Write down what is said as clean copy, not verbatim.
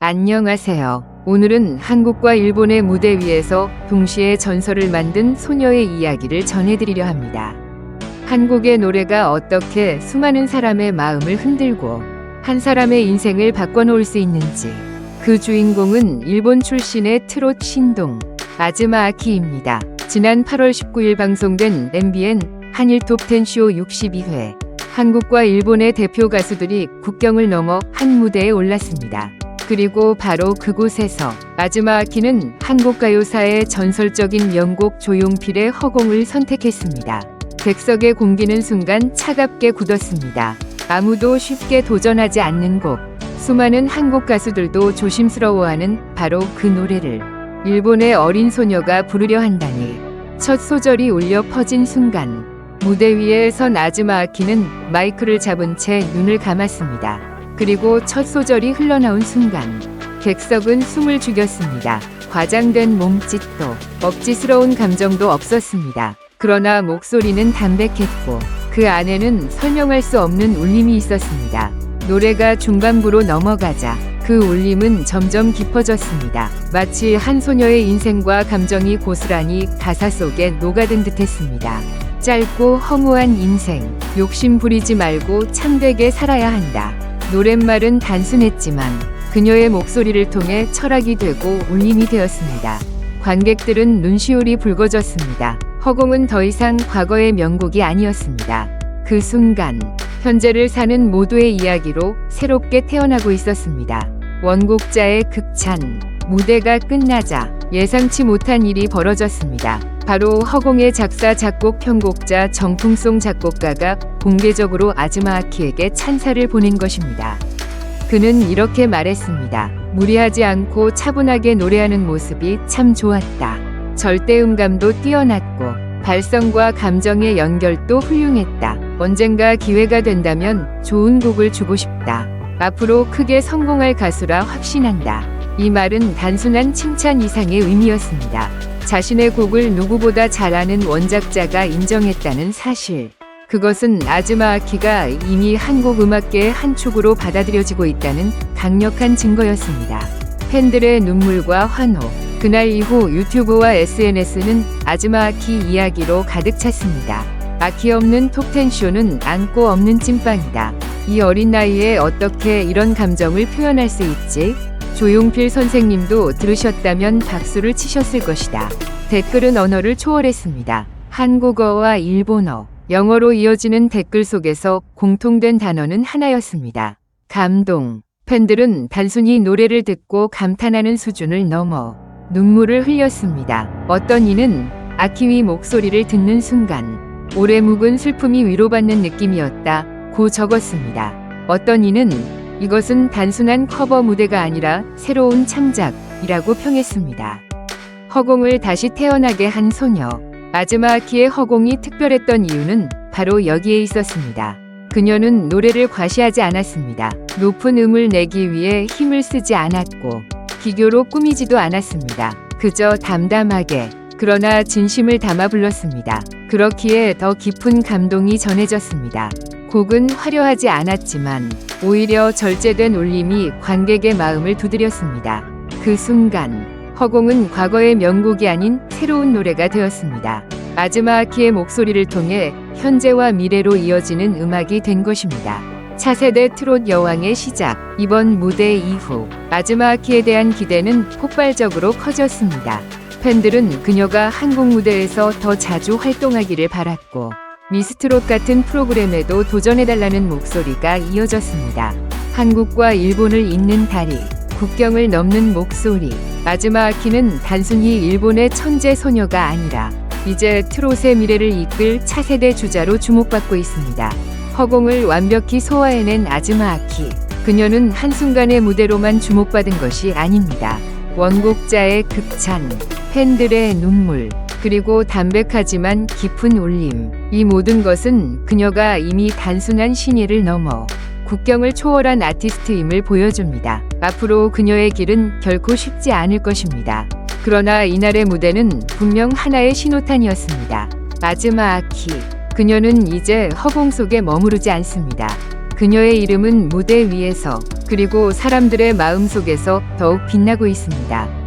안녕하세요. 오늘은 한국과 일본의 무대 위에서 동시에 전설을 만든 소녀의 이야기를 전해드리려 합니다. 한국의 노래가 어떻게 수많은 사람의 마음을 흔들고 한 사람의 인생을 바꿔놓을 수 있는지, 그 주인공은 일본 출신의 트롯 신동 아즈마 아키입니다. 지난 8월 19일 방송된 MBN 한일 톱10 쇼 62회, 한국과 일본의 대표 가수들이 국경을 넘어 한 무대에 올랐습니다. 그리고 바로 그곳에서 아즈마 아키는 한국 가요사의 전설적인 명곡 조용필의 허공을 선택했습니다. 객석에 공기는 순간 차갑게 굳었습니다. 아무도 쉽게 도전하지 않는 곡, 수많은 한국 가수들도 조심스러워하는 바로 그 노래를 일본의 어린 소녀가 부르려 한다니. 첫 소절이 울려 퍼진 순간, 무대 위에 선 아즈마 아키는 마이크를 잡은 채 눈을 감았습니다. 그리고 첫 소절이 흘러나온 순간 객석은 숨을 죽였습니다. 과장된 몸짓도 억지스러운 감정도 없었습니다. 그러나 목소리는 담백했고 그 안에는 설명할 수 없는 울림이 있었습니다. 노래가 중반부로 넘어가자 그 울림은 점점 깊어졌습니다. 마치 한 소녀의 인생과 감정이 고스란히 가사 속에 녹아든 듯했습니다. 짧고 허무한 인생, 욕심 부리지 말고 참되게 살아야 한다. 노랫말은 단순했지만 그녀의 목소리를 통해 철학이 되고 울림이 되었습니다. 관객들은 눈시울이 붉어졌습니다. 허공은 더 이상 과거의 명곡이 아니었습니다. 그 순간 현재를 사는 모두의 이야기로 새롭게 태어나고 있었습니다. 원곡자의 극찬, 무대가 끝나자 예상치 못한 일이 벌어졌습니다. 바로 허공의 작사, 작곡, 편곡자 정풍송 작곡가가 공개적으로 아즈마 아키에게 찬사를 보낸 것입니다. 그는 이렇게 말했습니다. 무리하지 않고 차분하게 노래하는 모습이 참 좋았다. 절대음감도 뛰어났고 발성과 감정의 연결도 훌륭했다. 언젠가 기회가 된다면 좋은 곡을 주고 싶다. 앞으로 크게 성공할 가수라 확신한다. 이 말은 단순한 칭찬 이상의 의미였습니다. 자신의 곡을 누구보다 잘 아는 원작자가 인정했다는 사실. 그것은 아즈마 아키가 이미 한국 음악계의 한 축으로 받아들여지고 있다는 강력한 증거였습니다. 팬들의 눈물과 환호. 그날 이후 유튜브와 SNS는 아즈마 아키 이야기로 가득 찼습니다. 아키 없는 톱10 쇼는 안고 없는 찐빵이다. 이 어린 나이에 어떻게 이런 감정을 표현할 수 있지? 조용필 선생님도 들으셨다면 박수를 치셨을 것이다. 댓글은 언어를 초월했습니다. 한국어와 일본어, 영어로 이어지는 댓글 속에서 공통된 단어는 하나였습니다. 감동. 팬들은 단순히 노래를 듣고 감탄하는 수준을 넘어 눈물을 흘렸습니다. 어떤 이는 아키의 목소리를 듣는 순간 오래 묵은 슬픔이 위로받는 느낌이었다 고 적었습니다. 어떤 이는 이것은 단순한 커버 무대가 아니라 새로운 창작이라고 평했습니다. 허공을 다시 태어나게 한 소녀. 아즈마 아키의 허공이 특별했던 이유는 바로 여기에 있었습니다. 그녀는 노래를 과시하지 않았습니다. 높은 음을 내기 위해 힘을 쓰지 않았고 기교로 꾸미지도 않았습니다. 그저 담담하게, 그러나 진심을 담아 불렀습니다. 그렇기에 더 깊은 감동이 전해졌습니다. 곡은 화려하지 않았지만 오히려 절제된 울림이 관객의 마음을 두드렸습니다. 그 순간 허공은 과거의 명곡이 아닌 새로운 노래가 되었습니다. 아즈마 아키의 목소리를 통해 현재와 미래로 이어지는 음악이 된 것입니다. 차세대 트롯 여왕의 시작. 이번 무대 이후 아즈마 아키에 대한 기대는 폭발적으로 커졌습니다. 팬들은 그녀가 한국 무대에서 더 자주 활동하기를 바랐고 미스트롯 같은 프로그램에도 도전해달라는 목소리가 이어졌습니다. 한국과 일본을 잇는 다리, 국경을 넘는 목소리. 아즈마 아키는 단순히 일본의 천재 소녀가 아니라 이제 트롯의 미래를 이끌 차세대 주자로 주목받고 있습니다. 허공을 완벽히 소화해낸 아즈마 아키. 그녀는 한순간의 무대로만 주목받은 것이 아닙니다. 원곡자의 극찬, 팬들의 눈물, 그리고 담백하지만 깊은 울림. 이 모든 것은 그녀가 이미 단순한 신예를 넘어 국경을 초월한 아티스트임을 보여줍니다. 앞으로 그녀의 길은 결코 쉽지 않을 것입니다. 그러나 이날의 무대는 분명 하나의 신호탄이었습니다. 아즈마 아키. 그녀는 이제 허공 속에 머무르지 않습니다. 그녀의 이름은 무대 위에서 그리고 사람들의 마음 속에서 더욱 빛나고 있습니다.